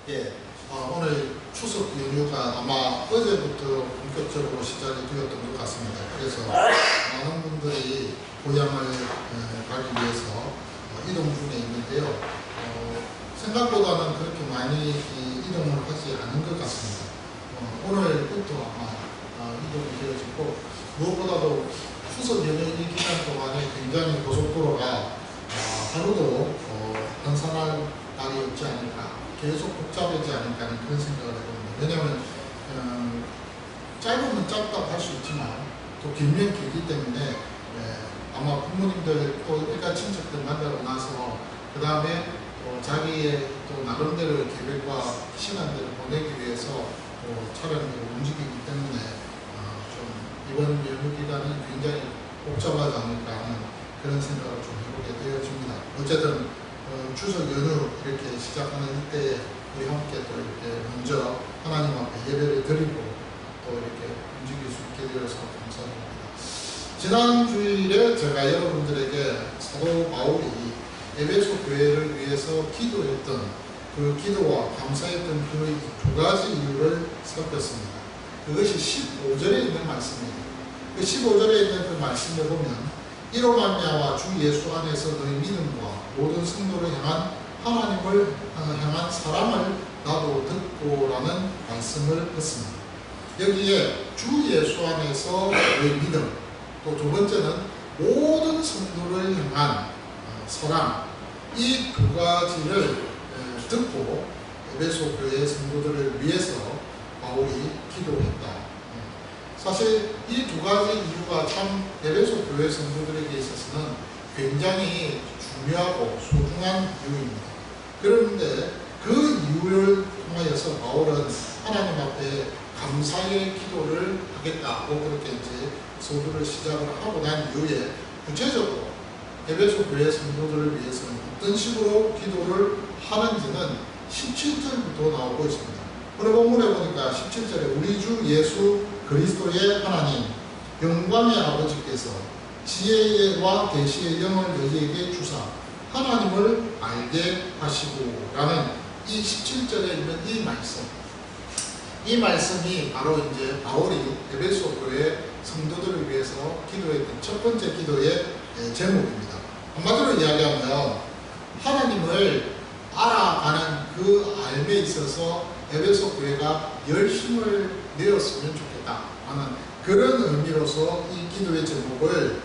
예, 오늘 추석 연휴가 아마 어제부터 본격적으로 시작이 되었던 것 같습니다. 그래서 많은 분들이 고향을 가기 위해서 이동 중에 있는데요. 생각보다는 그렇게 많이 이동을 하지 않은 것 같습니다. 오늘부터 아마 이동이 되어지고, 무엇보다도 추석 연휴 이 기간 동안에 굉장히 고속도로가 하루도 한산할 날이 없지 않을까, 계속 복잡하지 않을까 하는 그런 생각을 해봅니다. 왜냐하면 짧으면 짧다고 할 수 있지만 또 길면 길기 때문에 아마 부모님들 또 일가 친척들 만나고 나서 그 다음에 자기의 또 나름대로 계획과 시간들을 보내기 위해서 차량으로 움직이기 때문에 좀 이번 연휴 기간은 굉장히 복잡하지 않을까 하는 그런 생각을 좀 해보게 되어집니다. 어쨌든 추석 연휴 이렇게 시작하는 이때에 우리 함께 또 이렇게 먼저 하나님 앞에 예배를 드리고 또 이렇게 움직일 수 있게 되어서 감사합니다. 지난 주일에 제가 여러분들에게 사도 바울이 에베소 교회를 위해서 기도했던 그 기도와 감사했던 그 두 가지 이유를 살폈습니다. 그것이 15절에 있는 말씀입니다. 그 15절에 있는 그 말씀을 보면 이로 말미암아 주 예수 안에서 너희 믿음과 모든 성도를 향한 하나님을 향한 사랑을 나도 듣고라는 말씀을 했습니다. 여기에 주 예수 안에서 너희 믿음, 또 두 번째는 모든 성도를 향한 사랑, 이 두 가지를 듣고 에베소 교회 성도들을 위해서 바울이 기도했다. 사실 이 두 가지 이유가 참 에베소 교회 성도들에게 있어서는 굉장히 중요하고 소중한 이유입니다. 그런데 그 이유를 통하여서 바울은 하나님 앞에 감사의 기도를 하겠다고 그렇게 이제 서두를 시작을 하고 난 이후에 구체적으로 에베소 교회 성도들을 위해서는 어떤 식으로 기도를 하는지는 17절부터 나오고 있습니다. 오늘 본문에 보니까 17절에 우리 주 예수 그리스도의 하나님 영광의 아버지께서 지혜와 계시의 영을 너희에게 주사 하나님을 알게 하시고 라는 이 17절에 있는 이 말씀이 바로 이제 바울이 에베소 교회 성도들을 위해서 기도했던 첫 번째 기도의 제목입니다. 한마디로 이야기하면 하나님을 알아가는 그 삶에 있어서 에베소 교회가 열심을 내었으면 좋겠다 하는 그런 의미로서 이 기도의 제목을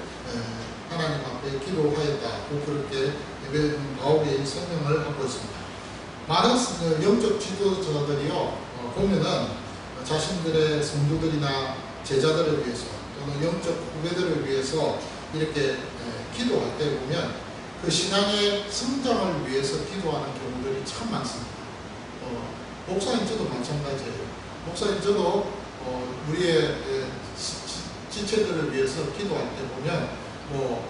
하나님 앞에 기도하였다고 그렇게 바울이 설명을 하고 있습니다. 많은 영적 지도자들이요 보면은 자신들의 성도들이나 제자들을 위해서 또는 영적 후배들을 위해서 이렇게 기도할 때 보면 그 신앙의 성장을 위해서 기도하는 경우들이 참 많습니다. 목사님 저도 마찬가지예요. 목사님 저도 우리의 지체들을 위해서 기도할 때 보면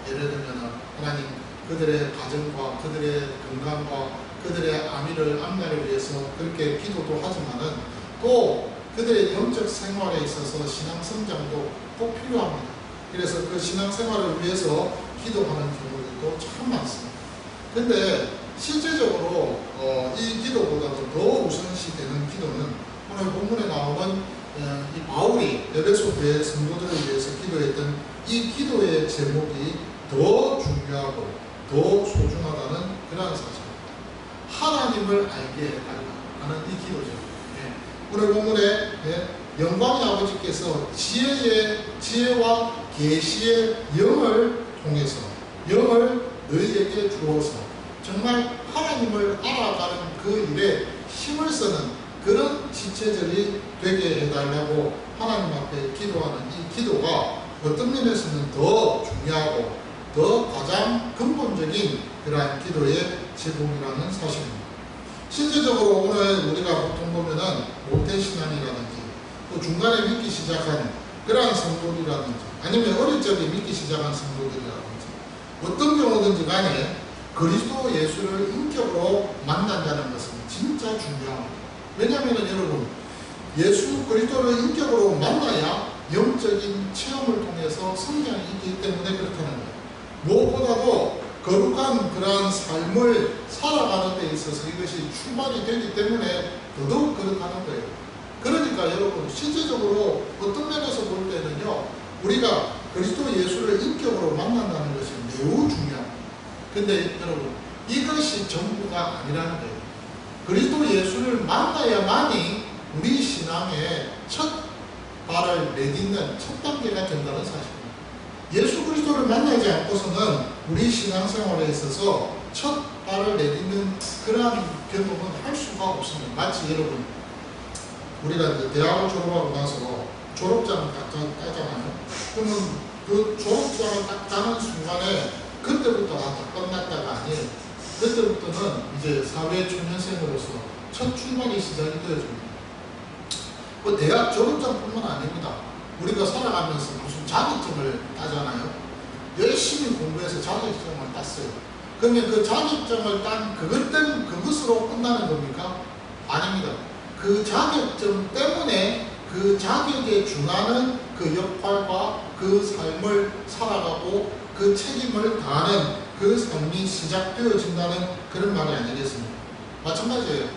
예를 들면 하나님 그들의 가정과 그들의 건강과 그들의 앞날을 위해서 그렇게 기도도 하지만은 또 그들의 영적 생활에 있어서 신앙 성장도 꼭 필요합니다. 그래서 그 신앙 생활을 위해서 기도하는 경우들도 참 많습니다. 근데 실제적으로 이 기도보다도 더 우선시 되는 기도는 오늘 본문에 나오는 이 바울이 에베소 교회 성도들을 위해서 기도했던 이 기도의 제목이 더 중요하고 더 소중하다는 그러한 사실입니다. 하나님을 알게 해달라 하는 이 기도죠. 오늘 본문에 영광의 아버지께서 지혜와 계시의 영을 통해서 영을 너희에게 주어서 정말 하나님을 알아가는 그 일에 힘을 쓰는 그런 지체들이 되게 해달라고 하나님 앞에 기도하는 이 기도가 어떤 면에서는 더 중요하고 더 가장 근본적인 그러한 기도의 제목이라는 사실입니다. 실제적으로 오늘 우리가 보통 보면은 모태신앙이라든지 또 중간에 믿기 시작한 그러한 성도들이라든지 아니면 어릴 적에 믿기 시작한 성도들이라든지 어떤 경우든지 간에 그리스도 예수를 인격으로 만난다는 것은 진짜 중요합니다. 왜냐하면 여러분 예수 그리스도를 인격으로 만나야 영적인 체험을 통해서 성장이 있기 때문에 그렇다는 거예요. 무엇보다도 거룩한 그러한 삶을 살아가는 데 있어서 이것이 출발이 되기 때문에 더더욱 그렇다는 거예요. 그러니까 여러분 실제적으로 어떤 면에서 볼 때는요, 우리가 그리스도 예수를 인격으로 만난다는 것이 매우 중요합니다. 근데 여러분 이것이 전부가 아니라는 거예요. 그리스도 예수를 만나야만이 우리 신앙의 첫 발을 내딛는 첫 단계가 된다는 사실입니다. 예수 그리스도를 만나지 않고서는 우리 신앙생활에 있어서 첫 발을 내딛는 그러한 경험은 할 수가 없습니다. 마치 여러분 우리가 이제 대학을 졸업하고 나서 졸업장을 따잖아요. 그러면 그 졸업장을 딱 따는 순간에 그때부터 다 끝났다가 아니에요. 그때부터는 이제 사회 초년생으로서 첫 출발이 시작이 되어집니다. 그 대학 졸업장뿐만 아닙니다. 우리가 살아가면서 무슨 자격증을 따잖아요. 열심히 공부해서 자격증을 땄어요. 그러면 그 자격증을 딴 그것으로 끝나는 겁니까? 아닙니다. 그 자격증 때문에 그 자격에 준하는 그 역할과 그 삶을 살아가고 그 책임을 다하는 그 삶이 시작되어진다는 그런 말이 아니겠습니까? 마찬가지예요.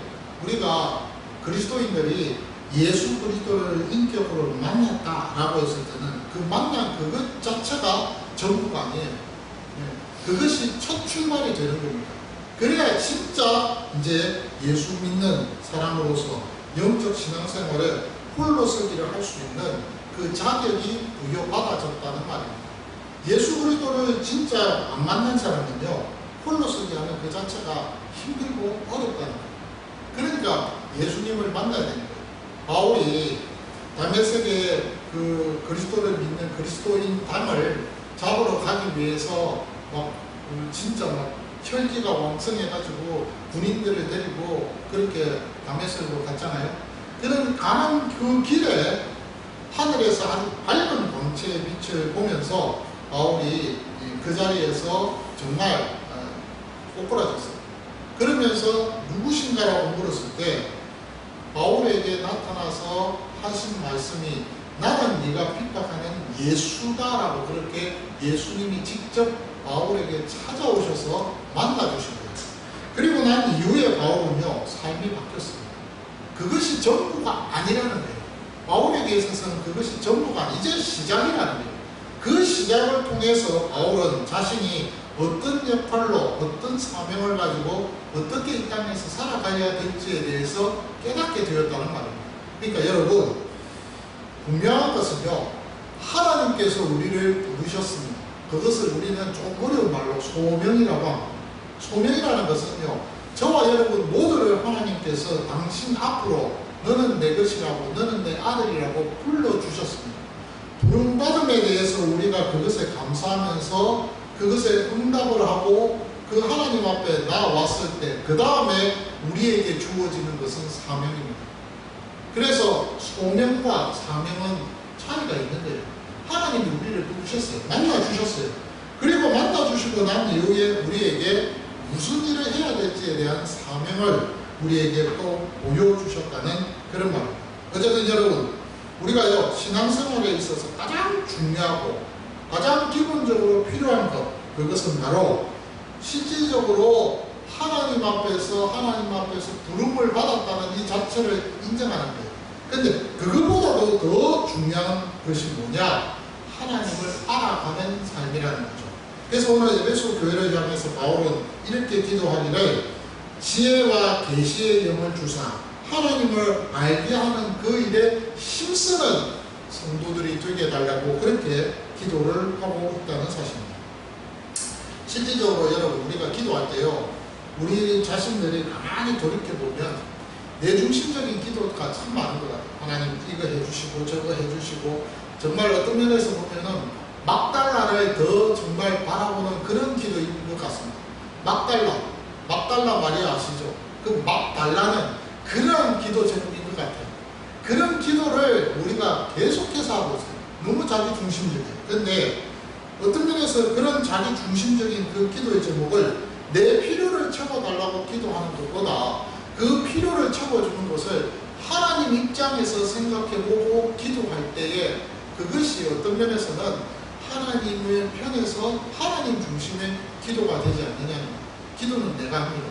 우리가 그리스도인들이 예수 그리스도를 인격으로 만났다라고 했을 때는 그 만난 그것 자체가 전부가 아니에요. 그것이 첫 출발이 되는 겁니다. 그래야 진짜 이제 예수 믿는 사람으로서 영적 신앙생활에 홀로서기를 할 수 있는 그 자격이 부여받아졌다는 말입니다. 예수 그리스도를 진짜 안 만난 사람은요, 홀로서기 하는 그 자체가 힘들고 어렵다는 거예요. 그러니까 예수님을 만나야 되는 거예요. 바울이 다메섹에 그 그리스도를 믿는 그리스도인 당을 잡으러 가기 위해서 진짜 혈기가 왕성해가지고 군인들을 데리고 그렇게 다메섹으로 갔잖아요. 그런 가는 그 길에 하늘에서 아주 밝은 광채의 빛을 보면서 바울이 그 자리에서 정말 꼬꾸라졌어요. 그러면서 누구신가라고 물었을 때 바울에게 나타나서 하신 말씀이 나는 네가 핍박하는 예수다라고, 그렇게 예수님이 직접 바울에게 찾아오셔서 만나주신 거예요. 그리고 난 이후에 바울은요, 삶이 바뀌었습니다. 그것이 전부가 아니라는 거예요. 바울에게 있어서는 그것이 전부가 아니, 이제 시작이라는 거예요. 그 시작을 통해서 바울은 자신이 어떤 역할로 어떤 사명을 가지고 어떻게 이 땅에서 살아가야 될지에 대해서 깨닫게 되었다는 말입니다. 그러니까 여러분, 분명한 것은요, 하나님께서 우리를 부르셨습니다. 그것을 우리는 좀 어려운 말로 소명이라고 합니다. 소명이라는 것은요, 저와 여러분 모두를 하나님께서 당신 앞으로 너는 내 것이라고, 너는 내 아들이라고 불러주셨습니다. 부름받음에 대해서 우리가 그것에 감사하면서 그것에 응답을 하고 그 하나님 앞에 나왔을 때 그 다음에 우리에게 주어지는 것은 사명입니다. 그래서 소명과 사명은 차이가 있는 거예요. 하나님이 우리를 부르셨어요. 만나주셨어요. 그리고 만나주시고 난 이후에 우리에게 무슨 일을 해야 될지에 대한 사명을 우리에게 또 보여주셨다는 그런 말입니다. 어쨌든 여러분, 우리가요, 신앙생활에 있어서 가장 중요하고 가장 기본적으로 필요한 것, 그것은 바로 실질적으로 하나님 앞에서 부름을 받았다는 이 자체를 인정하는 거예요. 근데 그것보다도 더 중요한 것이 뭐냐? 하나님을 알아가는 삶이라는 거죠. 그래서 오늘 에베소 교회를 향해서 바울은 이렇게 기도하기를 지혜와 계시의 영을 주사 하나님을 알게 하는 그 일에 힘쓰는 성도들이 되게 해달라고 그렇게 기도를 하고 있다는 사실입니다. 실질적으로 여러분, 우리가 기도할 때요, 우리 자신들이 가만히 돌이켜보면 내중심적인 기도가 참 많은 것 같아요. 하나님 이거 해주시고 저거 해주시고, 정말 어떤 면에서 보면은 막달라를 더 정말 바라보는 그런 기도인 것 같습니다. 막달라 말이 아시죠? 그 막달라는 그런 기도 제목인 것 같아요. 그런 기도를 우리가 계속해서 하고 있어요. 너무 자기 중심적이에요. 근데 어떤 면에서 그런 자기 중심적인 그 기도의 제목을 내 필요를 채워달라고 기도하는 것보다 그 필요를 채워주는 것을 하나님 입장에서 생각해보고 기도할 때에 그것이 어떤 면에서는 하나님의 편에서 하나님 중심의 기도가 되지 않느냐는, 기도는 내가 합니다.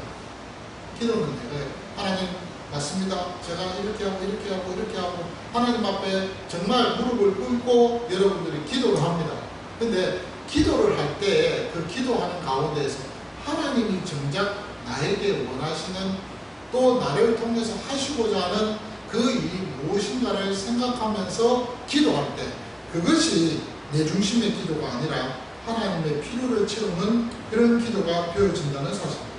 기도는 내가 해요. 하나님 맞습니다. 제가 이렇게 하고 이렇게 하고 이렇게 하고 하나님 앞에 정말 무릎을 꿇고 여러분들이 기도를 합니다. 근데 기도를 할 때 그 기도하는 가운데에서 하나님이 정작 나에게 원하시는, 또 나를 통해서 하시고자 하는 그 일이 무엇인가를 생각하면서 기도할 때, 그것이 내 중심의 기도가 아니라 하나님의 필요를 채우는 그런 기도가 되어진다는 사실입니다.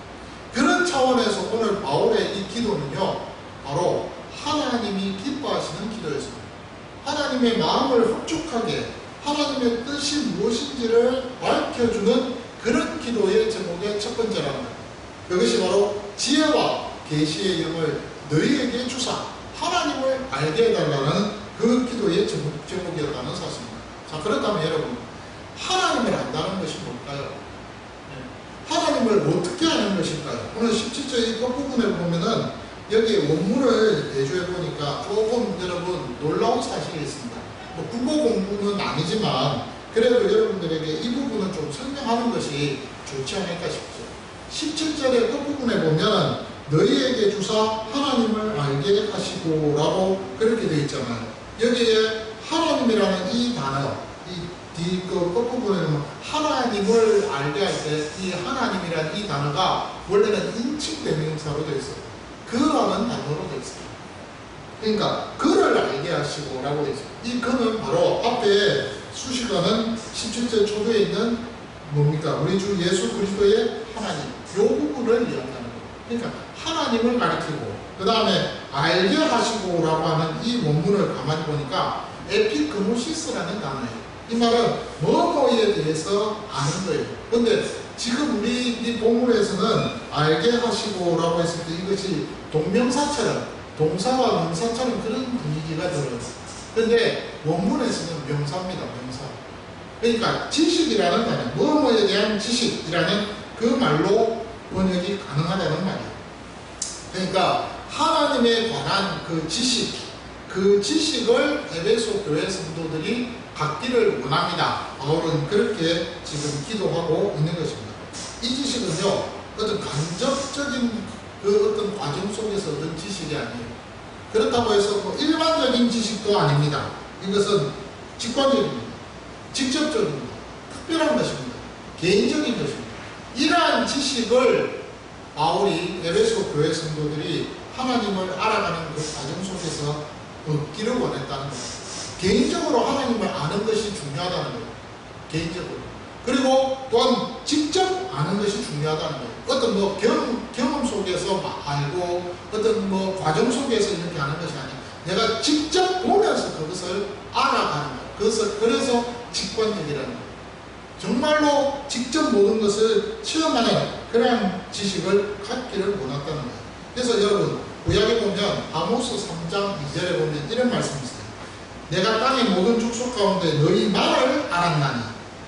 그런 차원에서 오늘 바울의 이 기도는요, 바로 하나님이 기뻐하시는 기도였습니다. 하나님의 마음을 흡족하게 하나님의 뜻이 무엇인지를 밝혀주는 그런 기도의 제목의 첫 번째랍니다. 그것이 바로 지혜와 계시의 영을 너희에게 주사 하나님을 알게 해달라는 그 기도의 제목이었다는 사실입니다. 자, 그렇다면 여러분, 하나님을 안다는 것이 뭘까요? 하나님을 어떻게 아는 것일까요? 오늘 17절 이 끝부분에 보면은 여기 원문을 대조해 보니까 조금 여러분 놀라운 사실이 있습니다. 뭐 국어 공부는 아니지만 그래도 여러분들에게 이 부분은 좀 설명하는 것이 좋지 않을까 싶죠. 17절의 끝부분에 보면 너희에게 주사 하나님을 알게 하시고 라고 그렇게 되어 있잖아요. 여기에 하나님이라는 이 단어, 그 끝부분에는 하나님을 알게 할 때 이 하나님이라는 이 단어가 원래는 인칭 대명사로 되어 있어요. 그라는 단어로 되어 있어요. 그러니까 그를 알게 하시고 라고 되어 있어요. 이 그는 바로 앞에 수식어는 17절 초도에 있는 뭡니까? 우리 주 예수 그리스도의 하나님, 요 부분을 이야기하는 거예요. 그러니까 하나님을 가리키고 그 다음에 알게 하시고 라고 하는 이 원문을 가만히 보니까 에피그노시스라는 단어예요. 이 말은 뭐뭐에 대해서 아는 거예요. 근데 지금 우리 이 본문에서는 알게 하시고 라고 했을 때 이것이 동명사처럼, 동사와 명사처럼 그런 분위기가 들어요. 근데 원문에서는 명사입니다. 명사. 그러니까 지식이라는 단어, 뭐뭐에 대한 지식이라는 그 말로 번역이 가능하다는 말이에요. 그러니까 하나님에 관한 그 지식, 그 지식을 에베소 교회 성도들이 갖기를 원합니다. 바울은 그렇게 지금 기도하고 있는 것입니다. 이 지식은요, 어떤 간접적인 그 어떤 과정 속에서 얻은 지식이 아니에요. 그렇다고 해서 뭐 일반적인 지식도 아닙니다. 이것은 직관적입니다. 직접적입니다. 특별한 것입니다. 개인적인 것입니다. 이러한 지식을 바울이 에베소 교회 성도들이 하나님을 알아가는 그 과정 속에서 얻기를 원했다는 겁니다. 개인적으로 하나님을 아는 것이 중요하다는 거예요. 개인적으로. 그리고 또한 직접 아는 것이 중요하다는 거예요. 어떤 뭐 경험 속에서 알고 어떤 뭐 과정 속에서 이렇게 아는 것이 아니라 내가 직접 보면서 그것을 알아가는 거예요. 그래서 직관적이라는 거예요. 정말로 직접 모든 것을 체험하는 그런 지식을 갖기를 원했다는 거예요. 그래서 여러분, 구약에 보면 아모스 3장 2절에 보면 이런 말씀이 있어요. 내가 땅의 모든 족속 가운데 너희 말을 알았나니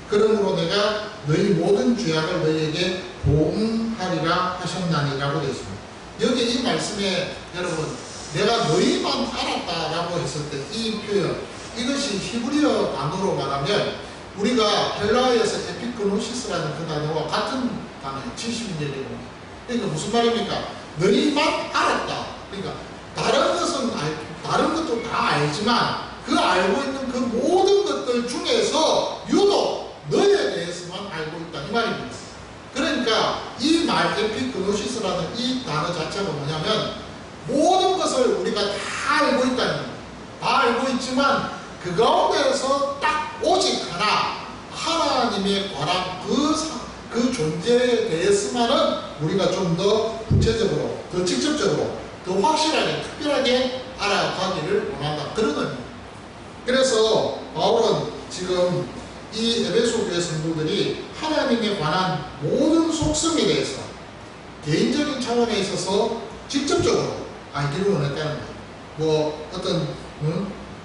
그러므로 내가 너희 모든 죄악을 너희에게 보응하리라 하셨나니 라고 되어 있습니다. 여기 이 말씀에 여러분, 내가 너희만 알았다라고 했을 때 이 표현, 이것이 히브리어 단어로 말하면 우리가 헬라어에서 에피그노시스라는 그 단어와 같은 단어예요. 70년에 보면. 그러니까 무슨 말입니까? 너희만 알았다. 그러니까 다른 것도 다 알지만 그 알고 있는 그 모든 것들 중에서 유독 너희에 대해서만 알고 있다. 이 말입니다. 그러니까 이 말 에피그노시스라는 이 단어 자체가 뭐냐면 모든 것을 우리가 다 알고 있다는 거예요. 다 알고 있지만 그 가운데서 딱 오직 하나 하나님에 관한 그 존재에 대해서만은 우리가 좀 더 구체적으로, 더 직접적으로, 더 확실하게, 특별하게 알아가기를 원한다. 그런 의미입니다. 그래서 바울은 지금 이 에베소 교회 성도들이 하나님에 관한 모든 속성에 대해서 개인적인 차원에 있어서 직접적으로 알기를 원했다는 거예요. 뭐 어떤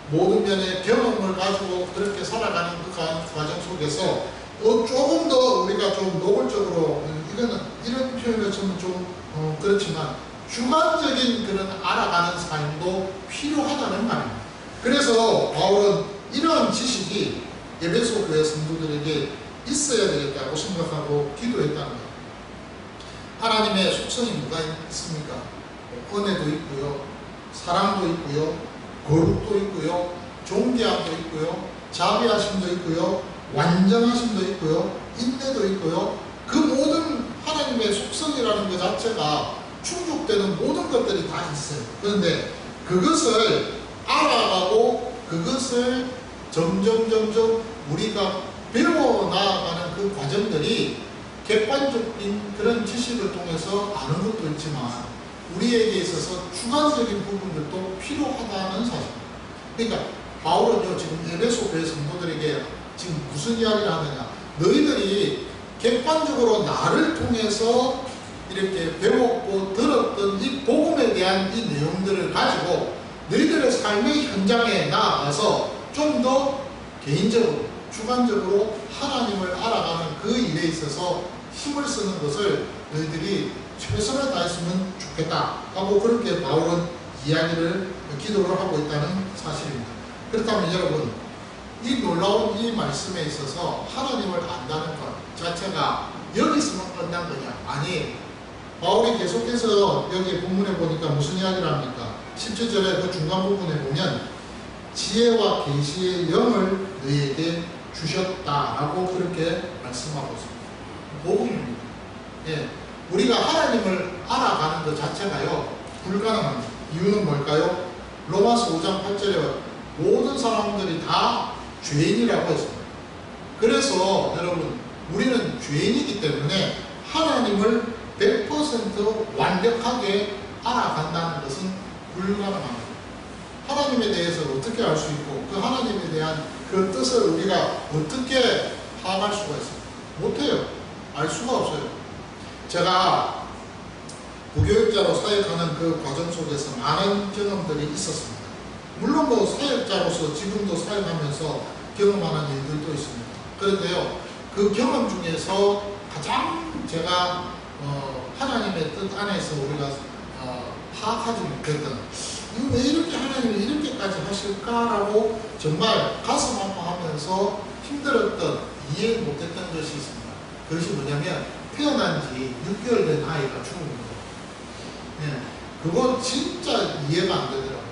모든 면의 경험을 가지고 그렇게 살아가는 그 과정 속에서 조금 더 우리가 좀 노골적으로, 이거는 이런 표현을 쓰면 좀 그렇지만 주관적인 그런 알아가는 삶도 필요하다는 말입니다. 그래서 바울은 이러한 지식이 에베소 교회 성도들에게 있어야 되겠다고 생각하고 기도했다는 거예요. 하나님의 속성이 뭐가 있습니까? 은혜도 있고요, 사랑도 있고요, 거룩도 있고요, 존귀함도 있고요, 자비하심도 있고요, 완전하심도 있고요, 인내도 있고요. 그 모든 하나님의 속성이라는 것 자체가 충족되는 모든 것들이 다 있어요. 그런데 그것을 알아가고 그것을 점점 우리가 배워나가는 그 과정들이 객관적인 그런 지식을 통해서 아는 것도 있지만 우리에게 있어서 주관적인 부분들도 필요하다는 사실입니다. 그러니까 바울은요, 지금 에베소 교회 성도들에게 지금 무슨 이야기를 하느냐, 너희들이 객관적으로 나를 통해서 이렇게 배웠고 들었던 이 복음에 대한 이 내용들을 가지고 너희들의 삶의 현장에 나아가서 좀 더 개인적으로 주관적으로 하나님을 알아가는 그 일에 있어서 힘을 쓰는 것을 너희들이 최선을 다했으면 좋겠다 하고 그렇게 바울은 이야기를 기도를 하고 있다는 사실입니다. 그렇다면 여러분, 이 놀라운 이 말씀에 있어서 하나님을 안다는 것 자체가 여기서만 끝난 거냐? 아니, 바울이 계속해서 여기 본문에 보니까 무슨 이야기를 합니까? 17절의 그 중간 부분에 보면 지혜와 계시의 영을 너희에게 주셨다라고 그렇게 말씀하고 있습니다. 복음입니다. 예, 우리가 하나님을 알아가는 것 자체가요 불가능합니다. 이유는 뭘까요? 로마서 5장 8절에 모든 사람들이 다 죄인이라고 했습니다. 그래서 여러분, 우리는 죄인이기 때문에 하나님을 100% 완벽하게 알아간다는 것은 불가능합니다. 하나님에 대해서 어떻게 알 수 있고 그 하나님에 대한 그 뜻을 우리가 어떻게 파악할 수가 있어요? 못해요. 알 수가 없어요. 제가 부교육자로 사역하는 그 과정 속에서 많은 경험들이 있었습니다. 물론 뭐 사역자로서 지금도 사역하면서 경험하는 일들도 있습니다. 그런데요, 그 경험 중에서 가장 제가 하나님의 뜻 안에서 우리가 파악하지 못했던, 왜 이렇게 하나님이 이렇게까지 하실까라고 정말 가슴 아파하면서 힘들었던, 이해 못했던 것이 있습니다. 그것이 뭐냐면 태어난 지 6개월 된 아이가 죽은 거예요. 네, 그거 진짜 이해가 안 되더라고요.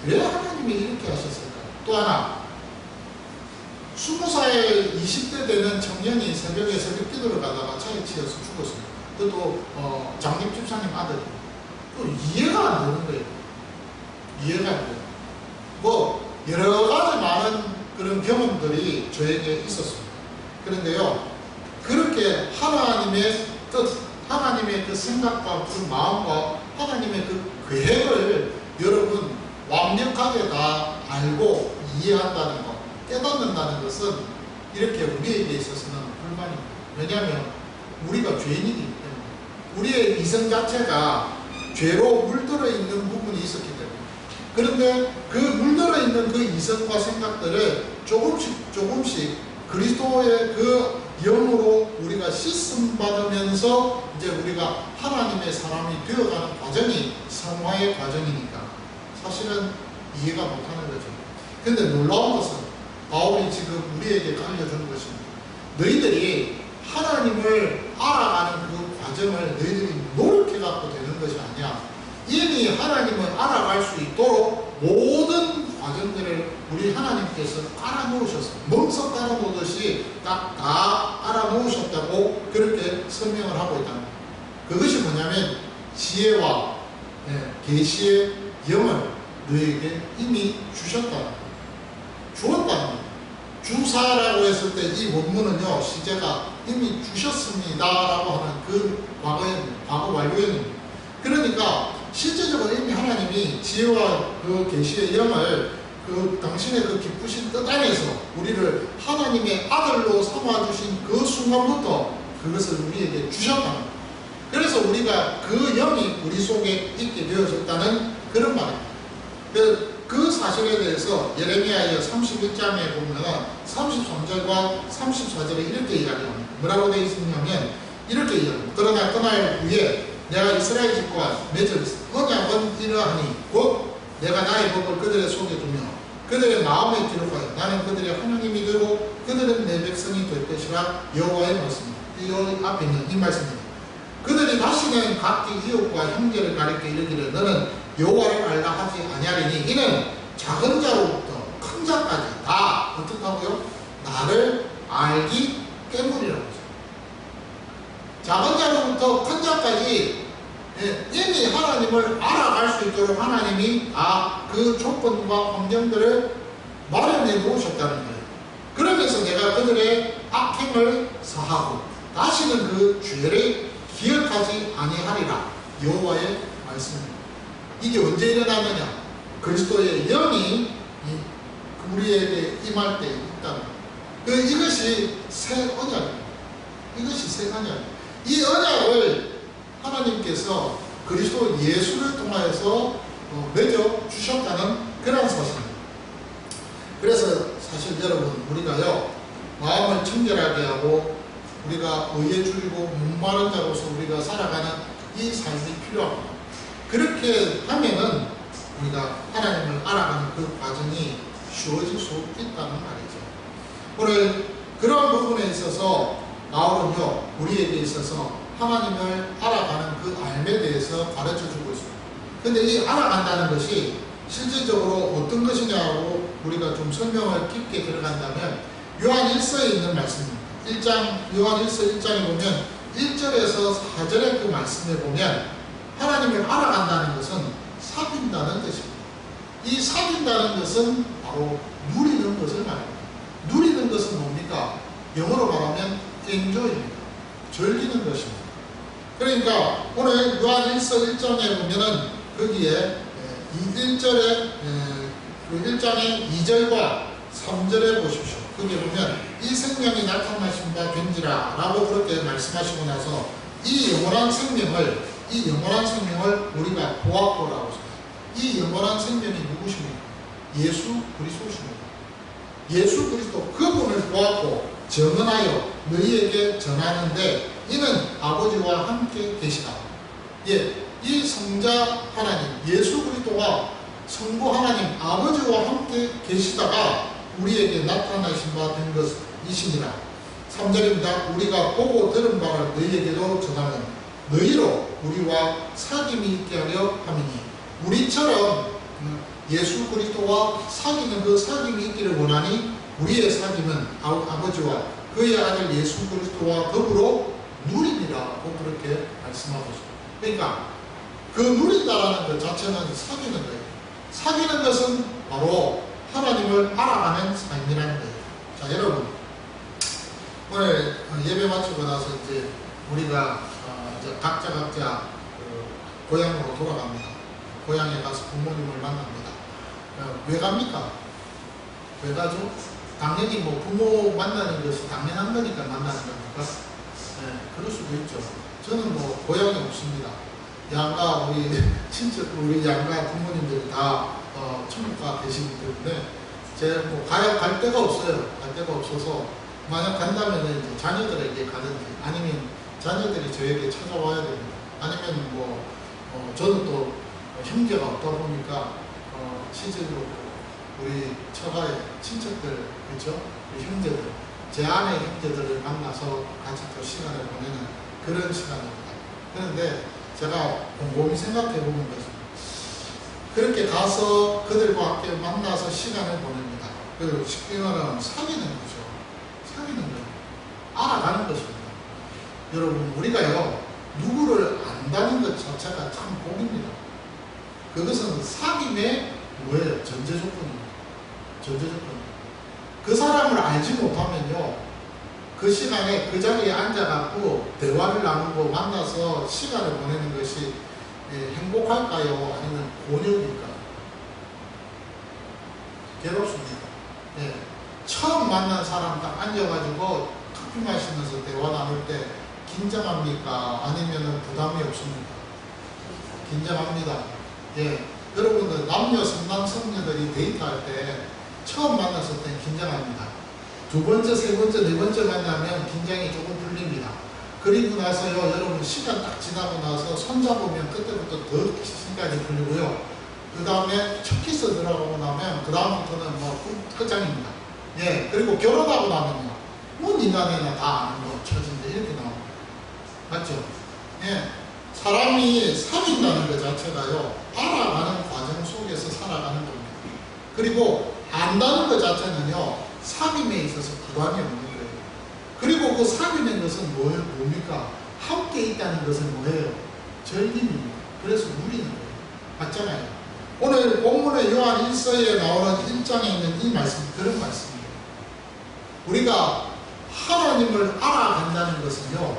왜 하나님이 이렇게 하셨을까? 또 하나, 20살, 20대 되는 청년이 새벽에 새벽 기도를 가다가 차에 치여서 죽었습니다. 그것도 장립 집사님 아들이. 또 이해가 안 되는 거예요. 이해가 안 돼요. 뭐 여러 가지 많은 그런 경험들이 저에게 있었습니다. 그런데요, 그렇게 하나님의 뜻, 하나님의 그 생각과 그 마음과 하나님의 그 계획을 여러분 완벽하게 다 알고 이해한다는 것, 깨닫는다는 것은 이렇게 우리에게 있어서는 불가능합니다. 왜냐하면 우리가 죄인이기 때문에, 우리의 이성 자체가 죄로 물들어 있는 부분이 있었기 때문에. 그런데 그 물들어 있는 그 이성과 생각들을 조금씩 그리스도의 그 영으로 우리가 씻음 받으면서 이제 우리가 하나님의 사람이 되어가는 과정이 성화의 과정이니까 사실은 이해가 못하는 거죠. 근데 놀라운 것은 바울이 지금 우리에게 알려주는 것입니다. 너희들이 하나님을 알아가는 그 과정을 너희들이 노력해갖고 되는 것이 아니야. 이미 하나님을 알아갈 수 있도록 모든 과정들을 우리 하나님께서 깔아놓으셨어요. 멍석 깔아놓듯이 딱 다 알아놓으셨다고 그렇게 설명을 하고 있다. 그것이 뭐냐면 지혜와 계시의 영을 너에게 이미 주셨다. 주었다. 주사라고 했을 때 이 원문은요, 시제가 이미 주셨습니다라고 하는 그 과거 완료형입니다. 그러니까 실제적으로 이미 하나님이 지혜와 그 계시의 영을 그 당신의 그 기쁘신 뜻 안에서 우리를 하나님의 아들로 삼아주신 그 순간부터 그것을 우리에게 주셨다. 그래서 우리가 그 영이 우리 속에 있게 되어졌다는 그런 말입니다. 그 사실에 대해서 예레미야 31장에 보면 33절과 34절에 이렇게 이야기합니다. 뭐라고 되어 있냐면 이렇게 이야기합니다. 그러나 그날 후에 내가 이스라엘 집과 맺을 언약은 이러하니 곧 내가 나의 법을 그들의 속에 두며 그들의 마음에 기록하여 나는 그들의 하나님이 되고 그들은 내 백성이 될 것이라 여호와의 말씀입니다. 이 앞에 있는 이 말씀입니다. 그들이 다시는 각기 이웃과 형제를 가리켜 이르기를 너는 여호와를 알라 하지 아니하리니 이는 작은 자로부터 큰 자까지 다 어떻다고요? 나를 알기 때문이라고 하죠. 작은 자로부터 큰 자까지 이미 하나님을 알아갈 수 있도록 하나님이 그 조건과 환경들을 마련해 놓으셨다는 거예요. 그러면서 내가 그들의 악행을 사하고 다시는 그 죄를 기억하지 아니하리라 여호와의 말씀입니다. 이게 언제 일어나느냐? 그리스도의 영이 우리에게 임할 때 있다는 거예요. 이것이 새 언약입니다. 이것이 새 언약. 이 언약을 하나님께서 그리스도 예수를 통하여서 맺어 주셨다는 그런 사실입니다. 그래서 사실 여러분 우리가요 마음을 청결하게 하고 우리가 의에 줄이고 목마른 자로서 우리가 살아가는 이 삶이 필요합니다. 그렇게 하면은 우리가 하나님을 알아가는 그 과정이 쉬워질 수 있다는 말이죠. 오늘 그런 부분에 있어서 바울은요 우리에게 있어서 하나님을 알아가는 그 알에 대해서 가르쳐주고 있습니다. 근데 이 알아간다는 것이 실질적으로 어떤 것이냐고 우리가 좀 설명을 깊게 들어간다면 요한 1서에 있는 말씀입니다. 요한 1서 1장에 보면 1절에서 4절의 그 말씀에 보면 하나님을 알아간다는 것은 사귄다는 뜻입니다. 이 사귄다는 것은 바로 누리는 것을 말합니다. 누리는 것은 뭡니까? 영어로 말하면 enjoy입니다. 즐기는 것입니다. 그러니까 오늘 요한 1서 1장에 보면은 거기에 1절에 그 1장의 2절과 3절에 보십시오. 거기에 보면 이 생명이 나타나신 바 된지라 라고 그렇게 말씀하시고 나서 이 영원한 생명을 우리가 보았고라고 했습니다. 이 영원한 생명이 누구십니까? 예수 그리스도십니다. 예수 그리스도 그분을 보았고 증언하여 너희에게 전하는데 이는 아버지와 함께 계시다. 이 성자 하나님 예수 그리스도가 성부 하나님 아버지와 함께 계시다가 우리에게 나타나신 바 된 것이시니라. 3절입니다. 우리가 보고 들은 바를 너희에게도 전하면 너희로 우리와 사귐이 있게 하려 함이니 우리처럼 예수 그리스도와 사귀는 그 사귐이 있기를 원하니 우리의 사귐은 아버지와 그의 아들 예수 그리스도와 더불어 누리니라고 그렇게 말씀하고 있습니다. 그러니까 그 누린다라는 것 자체는 사귀는 거예요. 사귀는 것은 바로 하나님을 알아가는 삶이라는 거예요. 자, 여러분 오늘 예배 마치고 나서 이제 우리가 이제 각자 고향으로 돌아갑니다. 고향에 가서 부모님을 만납니다. 왜 갑니까? 왜 가죠? 당연히 뭐 부모 만나는 것이 당연한 거니까 만나는 겁니까? 네, 그럴 수도 있죠. 저는 뭐 고향이 없습니다. 양가 우리 친척 우리 양가 부모님들이 다 천국 가 계시기 때문에 제가 뭐 갈 데가 없어요. 갈 데가 없어서 만약 간다면 이제 자녀들에게 가든지 아니면 자녀들이 저에게 찾아와야 됩니다. 아니면 저는 또 형제가 없다 보니까 실제로 우리 처가의 친척들 그렇죠? 우리 형제들 제 아내 형제들을 만나서 같이 또 시간을 보내는 그런 시간입니다. 그런데 제가 곰곰이 생각해 보는 것은 그렇게 가서 그들과 함께 만나서 시간을 보냅니다. 그리고 쉽게 말하면 사귀는 거죠. 사귀는 거예요. 알아가는 것입니다. 여러분 우리가요 누구를 안다는 것 자체가 참 복입니다. 그것은 사귐의 뭐예요? 전제 조건입니다. 전제 조건입니다. 그 사람을 알지 못하면요 그 시간에 그 자리에 앉아갖고 대화를 나누고 만나서 시간을 보내는 것이 행복할까요? 아니면 곤욕일까요? 괴롭습니다. 처음 만난 사람 딱 앉아가지고 커피 마시면서 대화 나눌 때 긴장합니까? 아니면 부담이 없습니까? 긴장합니다. 여러분들 남녀 성남성녀들이 데이트할 때 처음 만났을 때 긴장합니다. 두 번째, 세 번째, 네 번째 만나면 긴장이 조금 풀립니다. 그리고 나서요 여러분 시간 딱 지나고 나서 손잡으면 그때부터 더 시간이 풀리고요. 그 다음에 첫 키스 씻어 들어가고 나면 그 다음부터는 뭐 끝장입니다. 예, 그리고 결혼하고 나면요, 뭐 니나네나 다 아는 거 처진데 이렇게 나옵니다. 맞죠? 예, 사람이 사귄다는 것 자체가요, 알아가는 과정 속에서 살아가는 겁니다. 그리고 안다는 것 자체는요, 사귐에 있어서 부담이 없는 거예요. 그리고 그 사귐의 것은 뭡니까? 함께 있다는 것은 뭐예요? 즐김입니다. 그래서 누리는 거예요. 맞잖아요. 오늘 본문의 요한 1서에 나오는 1장에 있는 이 말씀, 그런 말씀이에요. 우리가 하나님을 알아간다는 것은요,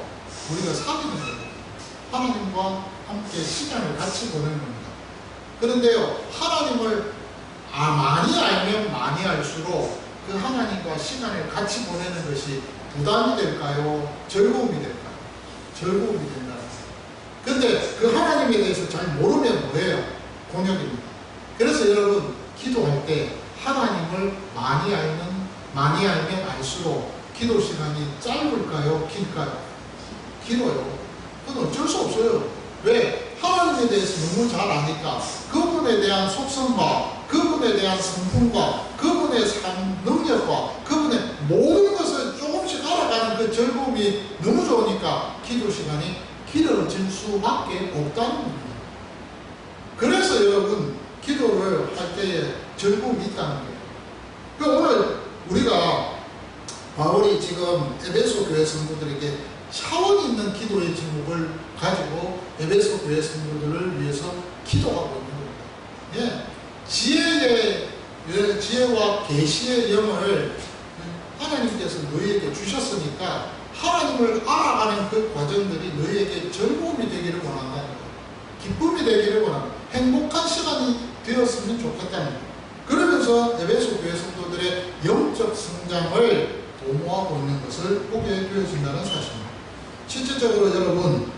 우리가 사귀는 거예요. 하나님과 함께 시간을 같이 보내는 겁니다. 그런데요, 하나님을 많이 알면 많이 알수록 그 하나님과 시간을 같이 보내는 것이 부담이 될까요? 즐거움이 될까요? 즐거움이 된다는 거예요. 근데 그 하나님에 대해서 잘 모르면 뭐예요? 곤욕입니다. 그래서 여러분, 기도할 때 하나님을 많이 알면 알수록 기도 시간이 짧을까요? 길까요? 길어요. 그건 어쩔 수 없어요. 왜? 하나님에 대해서 너무 잘 아니까 그분에 대한 속성과 그분에 대한 성품과 그분의 삶 능력과 그분의 모든 것을 조금씩 알아가는 그 즐거움이 너무 좋으니까 기도 시간이 길어질 수밖에 없다는 겁니다. 그래서 여러분, 기도를 할 때에 즐거움이 있다는 거예요. 그러니까 오늘 우리가 바울이 지금 에베소 교회 성도들에게 차원 있는 기도의 제목을 가지고 에베소 교회 성도들을 위해서 기도하고 있는 겁니다. 예, 지혜와 계시의 영을 하나님께서 너희에게 주셨으니까 하나님을 알아가는 그 과정들이 너희에게 즐거움이 되기를 원한다는 거예요. 기쁨이 되기를 원합니다. 행복한 시간이 되었으면 좋겠다는 거예요. 그러면서 에베소 교회 성도들의 영적 성장을 도모하고 있는 것을 보게 되어진다는 사실입니다. 실질적으로 여러분,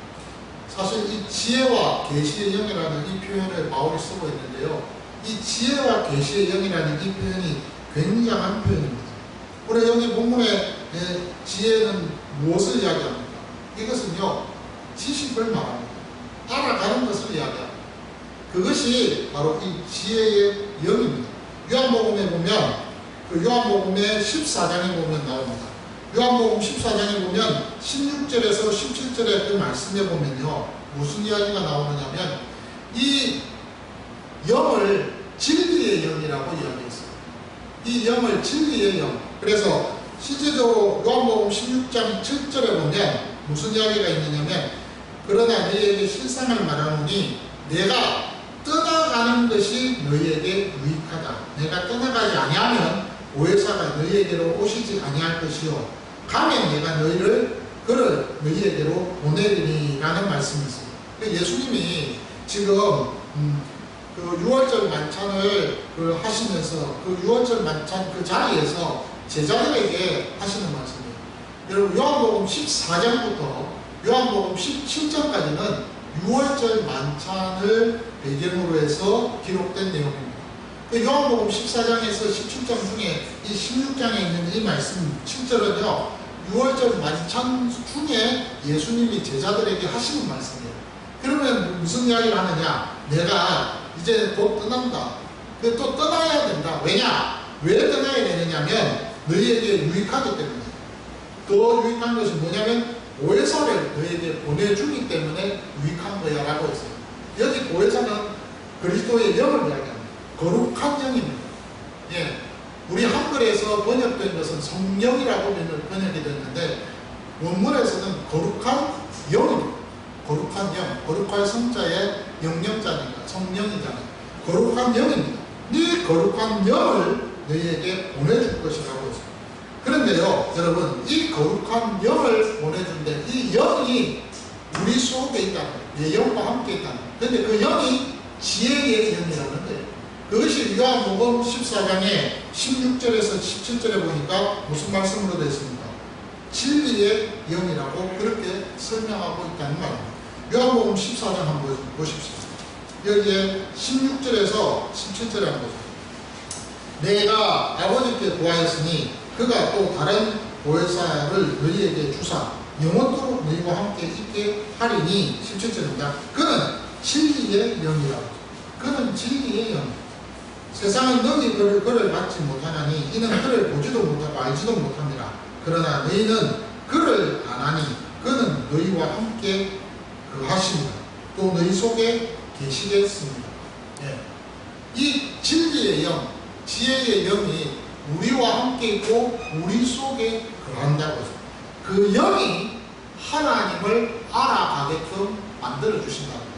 사실 이 지혜와 계시의 영이라는 이 표현을 바울이 쓰고 있는데요, 이 지혜와 계시의 영이라는 이 표현이 굉장한 표현입니다. 우리 여기 본문의 지혜는 무엇을 이야기합니까? 이것은요, 지식을 말합니다. 알아가는 것을 이야기합니다. 그것이 바로 이 지혜의 영입니다. 요한복음에 보면, 그 요한복음의 14장에 보면 나옵니다. 요한복음 14장에 보면 16절에서 17절의 그 말씀에 보면요, 무슨 이야기가 나오느냐면 이 영을 진리의 영이라고 이야기했어요. 이 영을 진리의 영. 그래서 실제적으로 요한복음 16장 7절에 보면 무슨 이야기가 있느냐면, 그러나 너희에게 실상을 말하노니 내가 떠나가는 것이 너희에게 유익하다. 내가 떠나가지 아니하면 보혜사가 너희에게로 오시지 아니할 것이요, 가면 내가 그를 너희에게로 보내리라는 말씀이 있습니다. 예수님이 지금 그 6월절 만찬을 하시면서 그 6월절 만찬 그 자리에서 제자들에게 하시는 말씀이에요. 여러분, 요한복음 14장부터 요한복음 17장까지는 6월절 만찬을 배경으로 해서 기록된 내용입니다. 그 요한복음 14장에서 17장 중에 이 16장에 있는 이 말씀 7절은요, 6월절 만찬 중에 예수님이 제자들에게 하시는 말씀이에요. 그러면 무슨 이야기를 하느냐? 내가 이제 곧 떠난다. 근데 또 떠나야 된다. 왜냐? 왜 떠나야 되느냐면 너희에게 유익하기 때문에. 더 유익한 것이 뭐냐면 보혜사를 너희에게 보내주기 때문에 유익한 거야 라고 했어요. 여기 보혜사는 그리스도의 영을 이야기합니다. 거룩한 영입니다. 예, 우리 한글에서 번역된 것은 성령이라고 번역이 됐는데 원문에서는 거룩한 영입니다. 거룩한 영, 거룩할 성자의 영령자니까 성령이잖아요. 거룩한 영입니다. 네 거룩한 영을 너희에게 보내줄 것이라고 했습니다. 그런데요, 여러분, 이 거룩한 영을 보내준데 이 영이 우리 속에 있다는 거예요. 내 영과 함께 있다는 거예요. 그런데 그 영이 지혜의 영이라는 거예요. 그것이 요한복음 14장에 16절에서 17절에 보니까 무슨 말씀으로 되어 있습니까? 진리의 영이라고 그렇게 설명하고 있다는 말입니다. 요한복음 14장 한번 보십시오. 여기에 16절에서 17절에 한번 보세요. 내가 아버지께 구하였으니 그가 또 다른 보혜사를 너희에게 주사 영원토록 너희와 함께 있게 하리니 17절입니다. 그는 진리의 영이라고. 그는 진리의 영. 세상은 너희 그를 받지 못하나니 이는 그를 보지도 못하고 알지도 못합니다. 그러나 너희는 그를 아나니 그는 너희와 함께 거하십니다. 또 너희 속에 계시겠습니다. 예. 이 진리의 영, 지혜의 영이 우리와 함께 있고 우리 속에 거한다고 해서 그 영이 하나님을 알아가게끔 만들어 주신다는 거예요.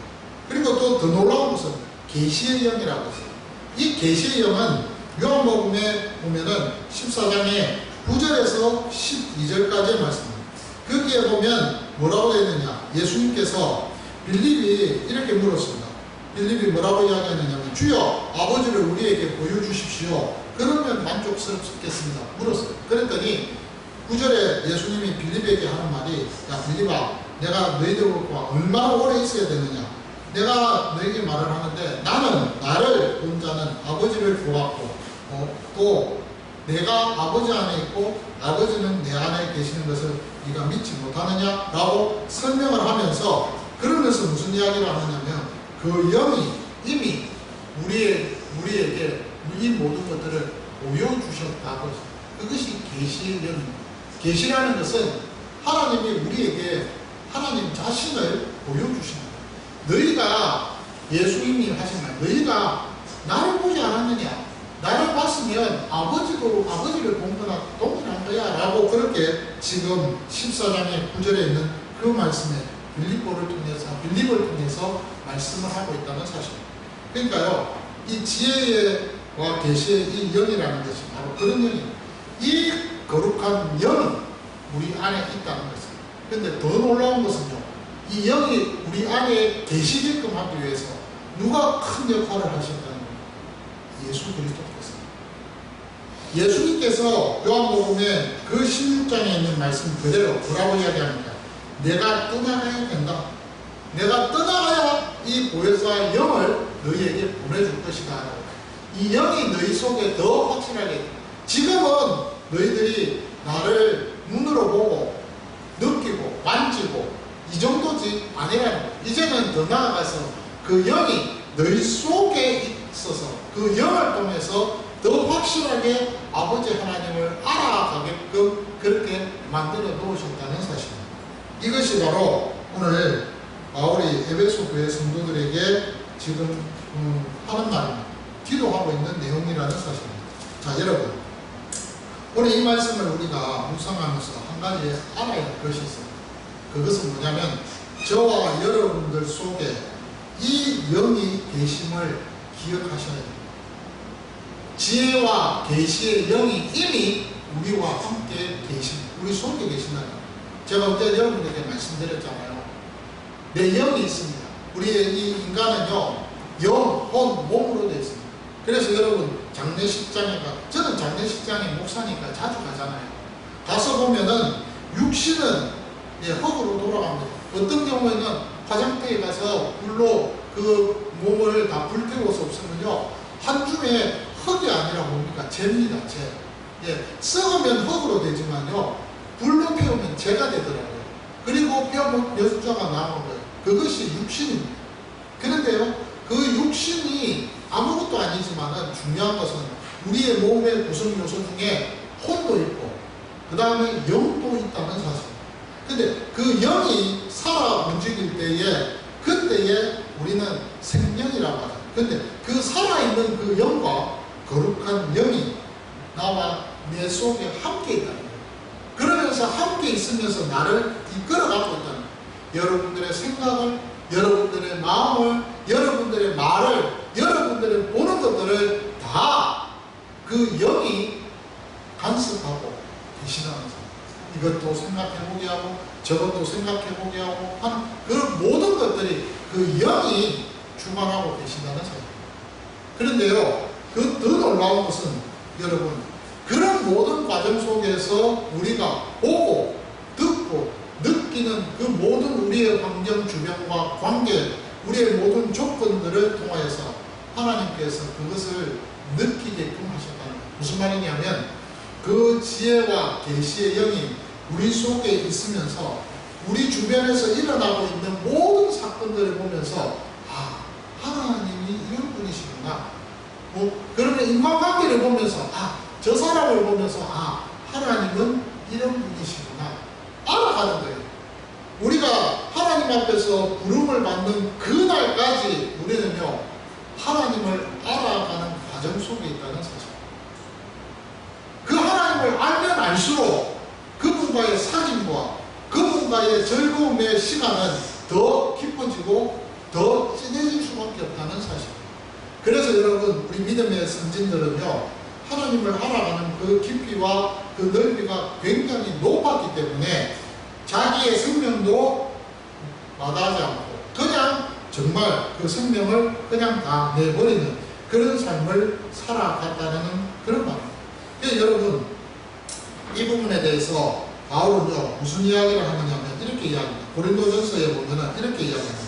그리고 또 더 놀라운 것은 계시의 영이라고 했어요. 이 계시의 영은 요한복음에 보면은 14장에 9절에서 12절까지의 말씀입니다. 거기에 보면 뭐라고 되어 있느냐? 예수님께서 빌립이 이렇게 물었습니다. 빌립이 뭐라고 이야기하느냐면 주여 아버지를 우리에게 보여주십시오. 그러면 만족스럽겠습니다. 물었어요. 그랬더니 9절에 예수님이 빌립에게 하는 말이 야 빌립아 내가 너희들과 얼마나 오래 있어야 되느냐? 내가 너에게 말을 하는데 나는 나를 본 자는 아버지를 보았고 또 내가 아버지 안에 있고 아버지는 내 안에 계시는 것을 네가 믿지 못하느냐? 라고 설명을 하면서 그러면서 무슨 이야기를 하느냐면 그 영이 이미 우리에게 이 모든 것들을 보여주셨다고 했어요. 그것이 계시의 영입니다. 계시라는 것은 하나님이 우리에게 하나님 자신을 보여주신다. 너희가 예수님이 하신 말 너희가 나를 보지 않았느냐? 나를 봤으면 아버지를 본 거나 동일한 거야 라고 그렇게 지금 14장의 9절에 있는 그 말씀에 빌립을 통해서 말씀을 하고 있다는 사실입니다. 그러니까요 이 지혜와 계시의 이 영이라는 것이 바로 그런 영입니다. 이 거룩한 영은 우리 안에 있다는 것입니다. 그런데 더 놀라운 것은요 이 영이 우리 안에 계시게끔 하기 위해서 누가 큰 역할을 하셨다는 거예요? 예수 그리스도께서. 예수님께서 요한복음에 그 16장에 있는 말씀 그대로 뭐라고 이야기합니까? 내가 떠나가야 된다. 내가 떠나가야 이 보혜사 영을 너희에게 보내줄 것이다. 이 영이 너희 속에 더 확실하게 지금은 너희들이 나를 눈으로 보고 느끼고 만지고 이 정도지 아니라는 거예요. 이제는 더 나아가서 그 영이 너희 속에 있어서 그 영을 통해서 더 확실하게 아버지 하나님을 알아가게끔 그렇게 만들어 놓으셨다는 사실입니다. 이것이 바로 오늘 바울이 에베소 교회 성도들에게 지금 하는 말입니다. 기도하고 있는 내용이라는 사실입니다. 자 여러분 오늘 이 말씀을 우리가 묵상하면서 한 가지 알아야 할 것이 있습니다. 그것은 뭐냐면 저와 여러분들 속에 이 영이 계심을 기억하셔야 됩니다. 지혜와 계시의 영이 이미 우리와 함께 우리 속에 계신다는 거예요. 제가 어제 여러분들에게 말씀드렸잖아요. 내 영이 있습니다. 우리의 이 인간은요 영, 혼, 몸으로 되어 있습니다. 그래서 여러분 장례식장에 저는 장례식장에 목사니까 자주 가잖아요. 가서 보면은 육신은 흙으로 돌아갑니다. 어떤 경우에는 화장대에 가서 불로 그 몸을 다 불태워서 없으면요 한 줌에 흙이 아니라 뭡니까? 재입니다. 재. 썩으면 흙으로 되지만요 불로 태우면 재가 되더라고요. 그리고 뼈 몇 자가 나오는 거예요. 그것이 육신입니다. 그런데요 그 육신이 아무것도 아니지만은 중요한 것은 우리의 몸의 구성 요소 중에 혼도 있고 그 다음에 영도 있다는 사실. 근데 그 영이 살아 움직일 때에 그때에 우리는 생명이라고 하죠. 근데 그 살아있는 그 영과 거룩한 영이 나와 내 속에 함께 있다는 거예요. 그러면서 함께 있으면서 나를 이끌어가고 있다는 거예요. 여러분들의 생각을, 여러분들의 마음을, 여러분들의 말을, 여러분들의 보는 것들을 다 그 영이 간섭하고 계시다는 거예요. 이것도 생각해보게 하고 저것도 생각해보게 하고 하는 그런 모든 것들이 그 영이 주관하고 계신다는 사실. 그런데요 그 더 놀라운 것은 여러분 그런 모든 과정 속에서 우리가 보고 듣고 느끼는 그 모든 우리의 환경 주변과 관계 우리의 모든 조건들을 통하여서 하나님께서 그것을 느끼게끔 하셨다는 거예요. 무슨 말이냐면 그 지혜와 계시의 영이 우리 속에 있으면서 우리 주변에서 일어나고 있는 모든 사건들을 보면서 아 하나님이 이런 분이시구나. 그러면 인간관계를 보면서 저 사람을 보면서 하나님은 이런 분이시구나 알아가는 거예요. 우리가 하나님 앞에서 부름을 받는 그날까지 우리는요 하나님을 알아가는 과정 속에 있다는 사실. 그 하나님을 알면 알수록 그분과의 사귐과 그분과의 즐거움의 시간은 더 깊어지고 더 진해질 수밖에 없다는 사실. 그래서 여러분 우리 믿음의 선진들은요 하나님을 알아가는 그 깊이와 그 넓이가 굉장히 높았기 때문에 자기의 생명도 마다하지 않고 그냥 정말 그 생명을 그냥 다 내버리는 그런 삶을 살아갔다는 그런 말입니다. 그래서 여러분 이 부분에 대해서 바울은요 무슨 이야기를 하느냐면 이렇게 이야기합니다. 고린도전서에 보면은 이렇게 이야기합니다.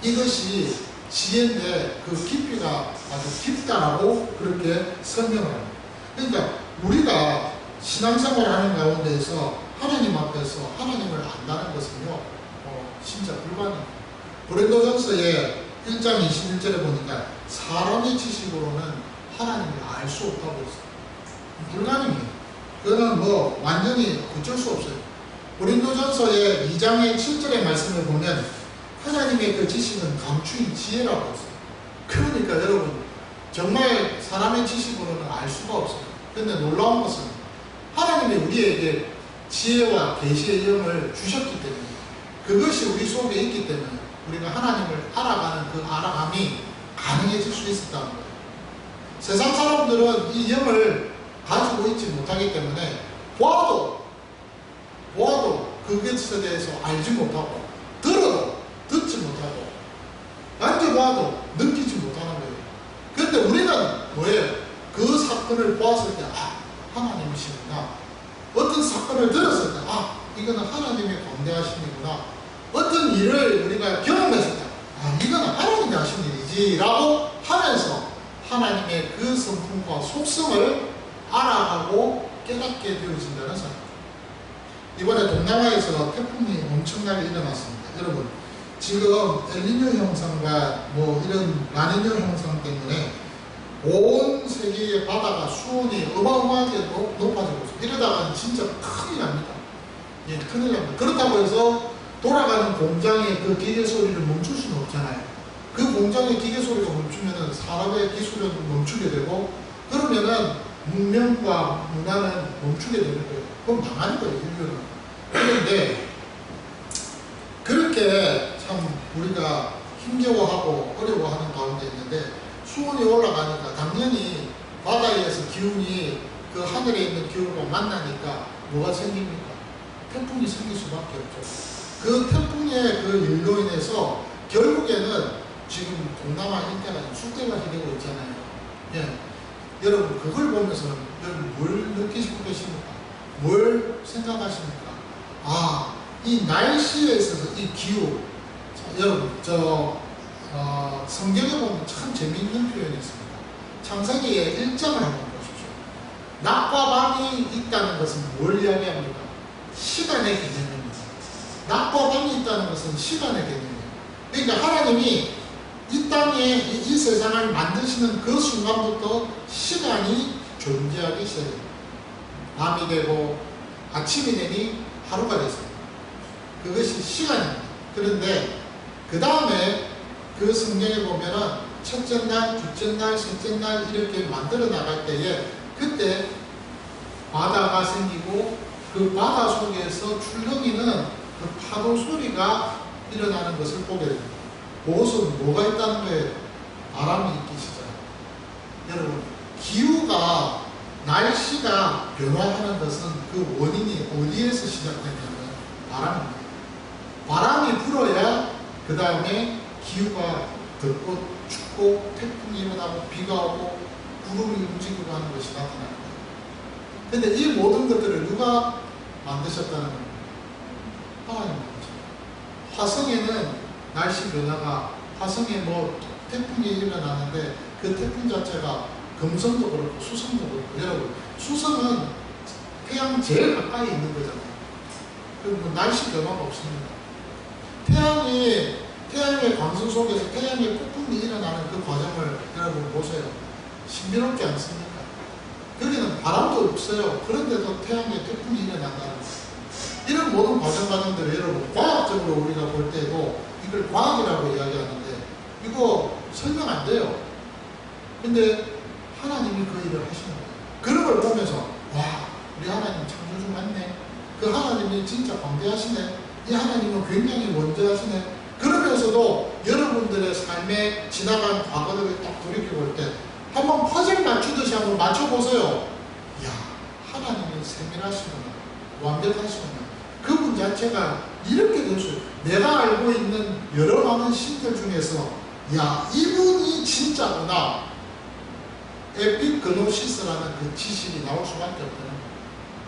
이것이 지혜인데 그 깊이가 아주 깊다라고 그렇게 설명을 합니다. 그러니까 우리가 신앙생활을 하는 가운데에서 하나님 앞에서 하나님을 안다는 것은요 진짜 불가능해요. 고린도전서의 1장 21절에 보니까 사람의 지식으로는 하나님을 알 수 없다고 했어요. 불가능해요. 그거는 뭐 완전히 어쩔 수 없어요. 고린도전서의 2장의 7절의 말씀을 보면 하나님의 그 지식은 감추인 지혜라고 했어요. 그러니까 여러분 정말 사람의 지식으로는 알 수가 없어요. 그런데 놀라운 것은 하나님이 우리에게 지혜와 계시의 영을 주셨기 때문에 그것이 우리 속에 있기 때문에 우리가 하나님을 알아가는 그 알아감이 가능해질 수 있었다는 거예요. 세상 사람들은 이 영을 가지고 있지 못하기 때문에 보아도 그것에 대해서 알지 못하고 들어도 듣지 못하고 만져봐도 느끼지 못하는 거예요. 그런데 우리는 뭐예요? 그 사건을 보았을 때 하나님이시구나. 어떤 사건을 들었을 때 이거는 하나님의 광대하심이구나. 어떤 일을 우리가 경험했을 때 이거는 하나님이 하신 일이지 라고 하면서 하나님의 그 성품과 속성을 알아가고 깨닫게 되어진다는 사람. 이번에 동남아에서 태풍이 엄청나게 일어났습니다. 여러분 지금 엘니뇨 현상과 뭐 이런 라니뇨 현상 때문에 온 세계의 바다가 수온이 어마어마하게 높아지고 있어요. 이러다가 진짜 큰일 납니다. 예, 큰일 납니다. 그렇다고 해서 돌아가는 공장의 그 기계 소리를 멈출 수는 없잖아요. 그 공장의 기계 소리가 멈추면은 사람의 기술은 멈추게 되고 그러면은 문명과 문화는 멈추게 되는 거예요. 그럼 망하는 거예요, 인류는. 그런데 그렇게 참 우리가 힘겨워하고 어려워하는 가운데 있는데 수온이 올라가니까 당연히 바다에서 기운이 그 하늘에 있는 기운과 만나니까 뭐가 생깁니까? 태풍이 생길 수밖에 없죠. 그 태풍의 그 일로 인해서 결국에는 지금 동남아 일대가 쑥대가 되고 있잖아요. 예. 여러분 그걸 보면서 여러분 뭘 느끼시고 계십니까? 뭘 생각하십니까? 이 날씨에 있어서 이 기후. 자, 여러분 성경에 보면 참 재미있는 표현이 있습니다. 창세기의 1장을 한번 보십시오. 낮과 밤이 있다는 것은 뭘 이야기합니까? 시간의 개념입니다. 낮과 밤이 있다는 것은 시간의 개념이에요. 그러니까 하나님이 이 땅에 이 세상을 만드시는 그 순간부터 시간이 존재하기 시작합니다. 밤이 되고 아침이 되니 하루가 됐습니다. 그것이 시간입니다. 그런데 그 다음에 그 성경에 보면은 첫째 날, 둘째 날, 셋째 날 이렇게 만들어 나갈 때에 그때 바다가 생기고 그 바다 속에서 출렁이는 그 파도 소리가 일어나는 것을 보게 됩니다. 그것은 뭐가 있다는 거예요? 바람이 있기 시작합니다. 여러분 기후가 날씨가 변화하는 것은 그 원인이 어디에서 시작되냐면 바람입니다. 바람이 불어야 그 다음에 기후가 덥고 춥고 태풍이 일어나고 비가 오고 구름이 움직이고 하는 것이 나타납니다. 그런데 이 모든 것들을 누가 만드셨다는 겁니다. 하나님 만드셨습니다. 화성에는 날씨 변화가 화성에 뭐 태풍이 일어나는데 그 태풍 자체가 금성도 그렇고 수성도 그렇고 여러분 수성은 태양 제일 가까이 있는 거잖아요. 그리고 날씨 변화가 없습니다. 태양의 광선 속에서 태양의 폭풍이 일어나는 그 과정을 여러분 보세요. 신비롭지 않습니까? 여기는 바람도 없어요. 그런데도 태양의 태풍이 일어난다는 거예요. 이런 모든 과정들을 여러분 과학적으로 우리가 볼 때도 이걸 과학이라고 이야기하는데 이거 설명 안 돼요. 근데 하나님이 그 일을 하시는 거예요. 그런 걸 보면서 와, 우리 하나님 창조주 맞네. 그 하나님이 진짜 광대하시네. 이 하나님은 굉장히 원대하시네. 그러면서도 여러분들의 삶에 지나간 과거를 딱 돌이켜볼 때 한번 퍼즐 맞추듯이 한번 맞춰보세요. 이야, 하나님이 세밀하시구나. 완벽하시구나. 그분 자체가 이렇게 될 수, 내가 알고 있는 여러 많은 신들 중에서 야, 이분이 진짜구나. 에피그노시스라는 그 지식이 나올 수밖에 없다는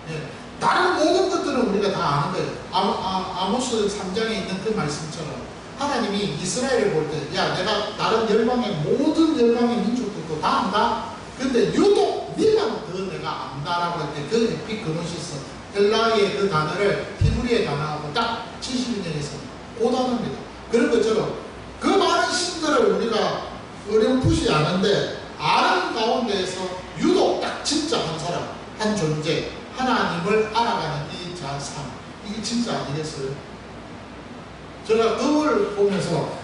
거예요. 예. 다른 모든 것들은 우리가 다 아는 거예요. 아모스 3장에 있는 그 말씀처럼 하나님이 이스라엘을 볼 때, 야, 내가 다른 열방의 모든 열방의 민족들도 다 안다. 근데 유독 니만 더 내가 안다라고 할 때 그 에피그노시스, 헬라의 그 단어를 히브리의 단어하고 딱 70년에서 고단합니다. 그런 것처럼 그 많은 신들을 우리가 어렴풋이 아는데 아는 가운데에서 유독 딱 진짜 한 사람, 한 존재, 하나님을 알아가는 이 삶, 이게 진짜 아니겠어요? 제가 그걸 보면서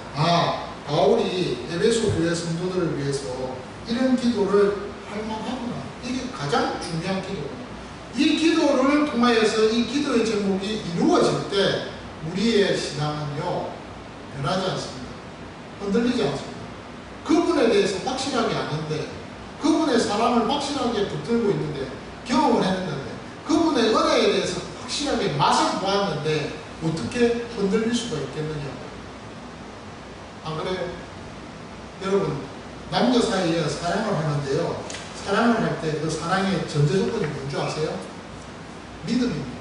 바울이 에베소 교회 성도들을 위해서 이런 기도를 할 만하구나. 이게 가장 중요한 기도구나. 이 기도를 통하여서 이 기도의 제목이 이루어질 때 우리의 신앙은요 변하지 않습니다. 흔들리지 않습니다. 그분에 대해서 확실하게 아는데, 그분의 사랑을 확실하게 붙들고 있는데, 경험을 했는데, 그분의 은혜에 대해서 확실하게 맛을 보았는데 어떻게 흔들릴 수가 있겠느냐. 안 그래요? 여러분, 남녀 사이에 사랑을 하는데요, 사랑을 할 때 그 사랑의 전제 조건이 뭔지 아세요? 믿음입니다.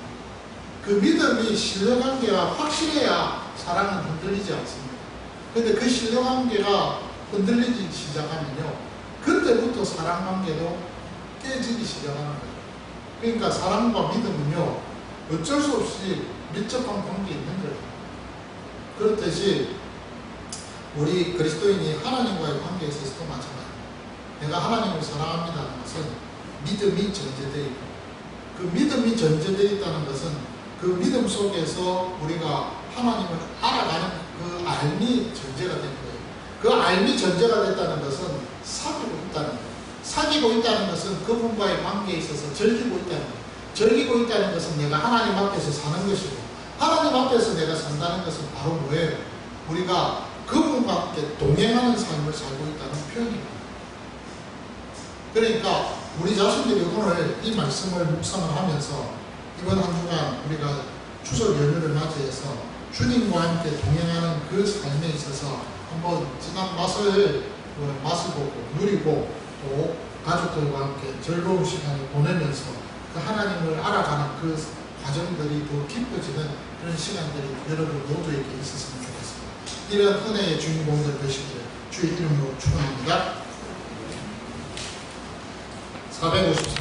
그 믿음이 신뢰관계가 확실해야 사랑은 흔들리지 않습니다. 근데 그 신뢰관계가 흔들리기 시작하면요, 그때부터 사랑관계도 깨지기 시작하는 거예요. 그러니까 사랑과 믿음은요 어쩔 수 없이 밀접한 관계에 있는 거예요. 그렇듯이 우리 그리스도인이 하나님과의 관계에 있어서도 마찬가지예요. 내가 하나님을 사랑합니다는 것은 믿음이 전제되어 있고, 그 믿음이 전제되어 있다는 것은 그 믿음 속에서 우리가 하나님을 알아가는 그 알미 전제가 된 거예요. 그 알미 전제가 됐다는 것은 사귀고 있다는 거예요. 사귀고 있다는 것은 그분과의 관계에 있어서 즐기고 있다는 거예요. 즐기고 있다는 것은 내가 하나님 앞에서 사는 것이고, 하나님 앞에서 내가 산다는 것은 바로 뭐예요? 우리가 그분과 함께 동행하는 삶을 살고 있다는 표현입니다. 그러니까 우리 자신들이 오늘 이 말씀을 묵상을 하면서 이번 한 주간 우리가 추석 연휴를 맞이해서 주님과 함께 동행하는 그 삶에 있어서 한번 지난 맛을 보고 누리고, 또 가족들과 함께 즐거운 시간을 보내면서 그 하나님을 알아가는 그 과정들이 더 깊어지는 그런 시간들이 여러분 모두에게 있었으면 좋겠습니다. 이런 은혜의 주인공들 되시기를 주의 이름으로 축원합니다. 454